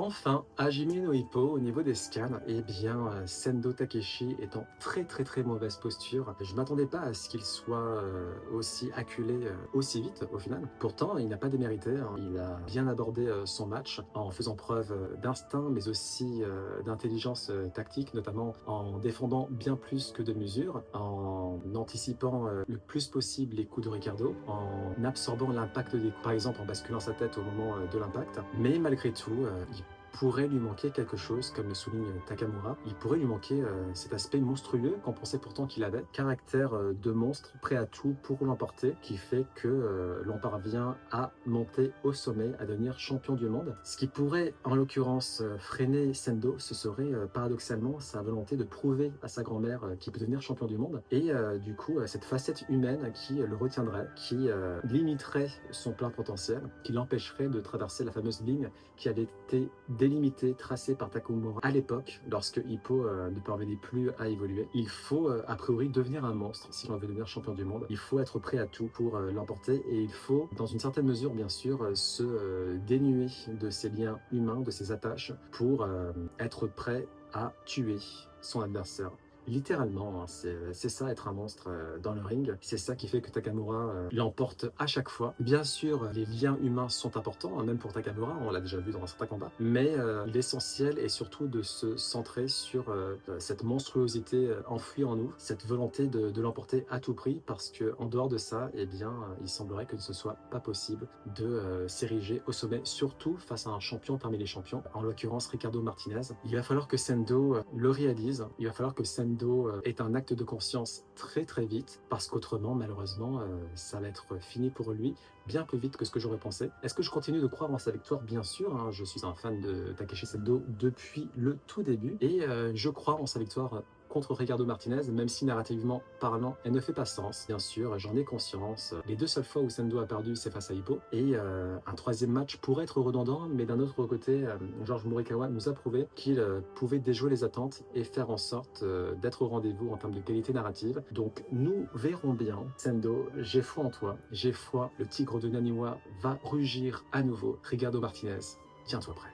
Enfin, Hajime no Ippo, au niveau des scans, eh bien, Sendo Takeshi est en très mauvaise posture. Je m'attendais pas à ce qu'il soit aussi acculé aussi vite au final. Pourtant, il n'a pas démérité, hein. Il a bien abordé son match en faisant preuve d'instinct, mais aussi d'intelligence tactique, notamment en défendant bien plus que de mesure, en anticipant le plus possible les coups de Ricardo, en absorbant l'impact des coups, par exemple en basculant sa tête au moment de l'impact. Mais malgré tout, il pourrait lui manquer quelque chose, comme le souligne Takamura. Il pourrait lui manquer cet aspect monstrueux qu'on pensait pourtant qu'il avait. Caractère de monstre, prêt à tout pour l'emporter, qui fait que l'on parvient à monter au sommet, à devenir champion du monde. Ce qui pourrait, en l'occurrence, freiner Sendo, ce serait paradoxalement sa volonté de prouver à sa grand-mère qu'il peut devenir champion du monde. Et du coup, cette facette humaine qui le retiendrait, qui limiterait son plein potentiel, qui l'empêcherait de traverser la fameuse ligne qui avait été délimitée, tracée par Takumura à l'époque, lorsque Hippo ne parvenait plus à évoluer. Il faut, a priori, devenir un monstre si l'on veut devenir champion du monde. Il faut être prêt à tout pour l'emporter et il faut, dans une certaine mesure, bien sûr, se dénuer de ses liens humains, de ses attaches, pour être prêt à tuer son adversaire. Littéralement, hein, c'est ça être un monstre dans le ring. C'est ça qui fait que Takamura l'emporte à chaque fois. Bien sûr, les liens humains sont importants, hein, même pour Takamura, on l'a déjà vu dans certains combats. Mais l'essentiel est surtout de se centrer sur cette monstruosité enfouie en nous, cette volonté de l'emporter à tout prix, parce que en dehors de ça, eh bien, il semblerait que ce ne soit pas possible de s'ériger au sommet, surtout face à un champion parmi les champions, en l'occurrence Ricardo Martinez. Il va falloir que Sendo le réalise. Il va falloir que Sendo est un acte de conscience très vite, parce qu'autrement, malheureusement, ça va être fini pour lui bien plus vite que ce que j'aurais pensé. Est-ce que je continue de croire en sa victoire? Bien sûr, hein, je suis un fan de Takeshi Sendo depuis le tout début, et je crois en sa victoire contre Ricardo Martinez, même si narrativement parlant, elle ne fait pas sens. Bien sûr, j'en ai conscience. Les deux seules fois où Sendo a perdu, c'est face à Hippo. Et un troisième match pourrait être redondant, mais d'un autre côté, George Morikawa nous a prouvé qu'il pouvait déjouer les attentes et faire en sorte d'être au rendez-vous en termes de qualité narrative. Donc nous verrons bien. Sendo, j'ai foi en toi. J'ai foi, le tigre de Naniwa va rugir à nouveau. Ricardo Martinez, tiens-toi prêt.